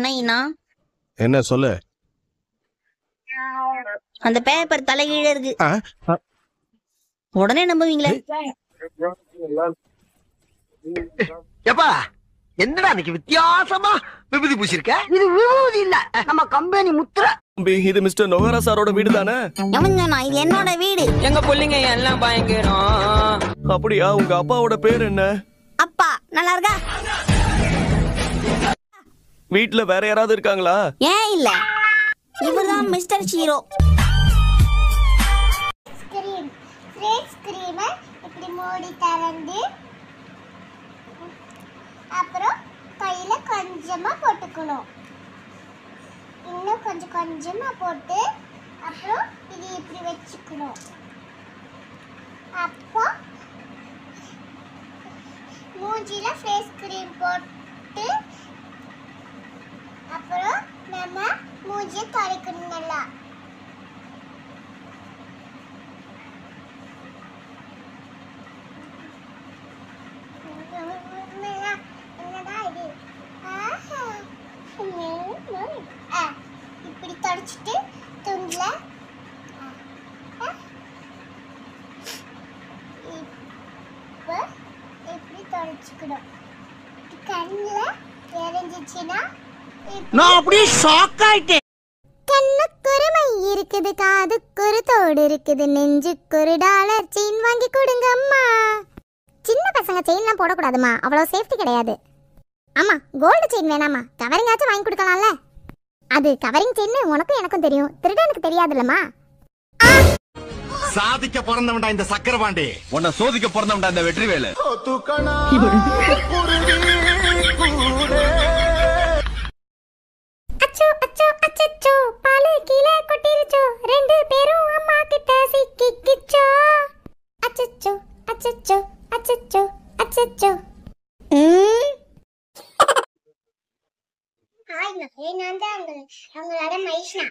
நைனா என்ன சொல்லு. அந்த பேப்பர் தலைகீழ இருக்கு. உடனே நம்புவீங்களே. எப்பா என்னடா இன்னைக்கு வித்தியாசமா விபூதி பூசிருக்க? இது விபூதி இல்ல, நம்ம கம்பெனி முத்திரை. இது மிஸ்டர் நொஹரா சாரோட வீடு தானே? இது என்னோட வீடு. எங்க பிள்ளைங்க எல்லாம் பயங்கரம். அப்படியா? உங்க அப்பாவோட பேர் என்ன? அப்பா நல்லா இருக்கா? வீட்ல வேற யாராவது இருக்காங்களா? ஏன் இல்ல, இவர்தான் மிஸ்டர் ஹீரோ. இப்படி மூடி திறந்து அப்புறம் கையில கொஞ்சமா போட்டுக்கணும். இன்னும் கொஞ்சம் கொஞ்சமா போட்டு அப்புறம் இது இப்படி வச்சுக்கணும். அப்போ மூஞ்சில ஃபேஸ் கிரீம் போட்டு அப்புறம் நம்ம மூஞ்சியை துடைக்கணும் நல்லா. இப்படி தொடச்சிட்டு துண்டுல இப்படி தொடச்சுக்கணும். கண்ணுல எரிஞ்சிச்சுன்னா நான் அப்படியே ஷாக் ஆயிட்டேன். கண்ணுக்குருமை இருக்குது, காதுக்குரு தோடு இருக்குது, நெஞ்சுக்குரு டாலர் செயின் வாங்கி கொடுங்க அம்மா. சின்ன பசங்க செயின்லாம் போடக்கூடாதுமா, அவ்வளோ சேஃப்டி கிடையாது. ஆமா, கோல்டு செயின் வேணாமா, கவரிங்காச்சும் வாங்கி கொடுக்கலாம்ல. அது கவரிங் செயின் உனக்கும் எனக்கும் தெரியும், திருடனுக்கு தெரியாதுல்லம்மா. சாதிக்க பிறந்தவன்டா இந்த சக்கரபாண்டி, உன்னை சோதிக்க பிறந்தவன்டா இந்த வெற்றிவேலு. அச்சோ அச்சோ அச்சச்சோ, பாலு கீழே கொட்டிருச்சோ, ரெண்டு பேரும் அம்மா கிட்ட சிக்கிக்கிச்சோ. அச்சச்சோ அச்சச்சோ அச்சச்சோ அச்சச்சோ. நான் தான் அவங்களோட மைஷ்னா.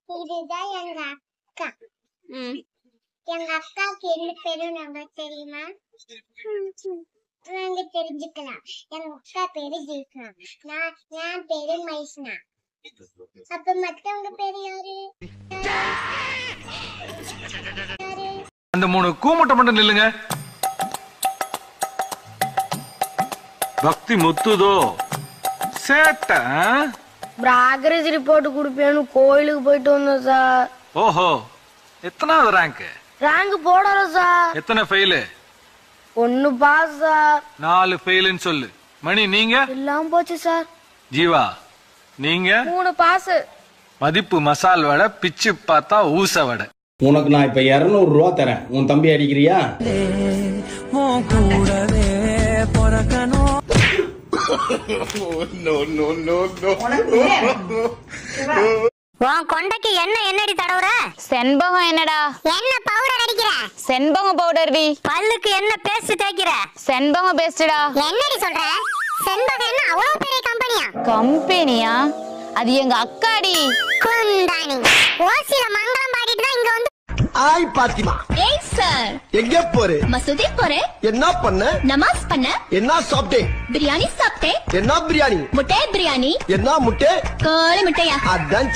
இதுதான் எங்க அக்கா. எங்க அக்காவுக்கு என்ன பேரு நம்ம தெரியுமா? தெரிஞ்சுக்கலாம். எங்க அக்கா பேரு ஜெய்ஸ்னா, நான் பேரு மைஷ்னா. அப்ப மத்தவங்க பேரு யாரு? அந்த மூணு கூமுட்டை மட்டும் நில்லுங்க. பக்தி முத்துதோ சேட்ட. ப்ராக்ரஸ் ரிப்போர்ட் கொடுப்பேன்னு கோயிலுக்கு போயிட்டு வந்தோம் சார். ஓஹோ, எத்தனாவது ரேங்க்? ரேங்க் போடல சார். எத்தனை ஃபெயிலு? 1 pass sir. 4 ஃபெயிலுன்னு சொல்லு. மணி நீங்க? எல்லாம் போச்சு சார். ஜீவா நீங்க? 3 பாஸ். மதிப்பு மசால் வடை, பிச்சு பார்த்தா ஊச வடை. உனக்கு நான் இப்ப 200 ரூபா தரேன், உன் தம்பி அடிக்கிறியா? கொண்டைக்கு என்ன என்னடி தடவுற? செண்பகம் என்னடா? என்ன பவுடர் அடிக்கிற? செண்பகம் பவுடர் டி. பல்லுக்கு என்ன பேஸ்ட் தேய்க்கிற? செண்பகம் பேஸ்டா. என்னடி சொல்ற? செண்பகம் என்ன அவ்வளவு பெரிய கம்பெனியா? கம்பெனியா? அது எங்க அக்காடி. குந்தாணி ஓசில மங்களம் பாடிட்டு தான் இங்க வந்து. ஆய் பாத்திமா. ஏய் சார், எங்க போற? மசூதி போறேன். என்ன பண்ண? நமாஸ் பண்ண. என்ன சாப்பிட்டே? பிரியாணி சாப்பிட்டேன். என்ன பிரியாணி? முட்டை பிரியாணி. என்ன முட்டை? கோழி முட்டையா? அதான்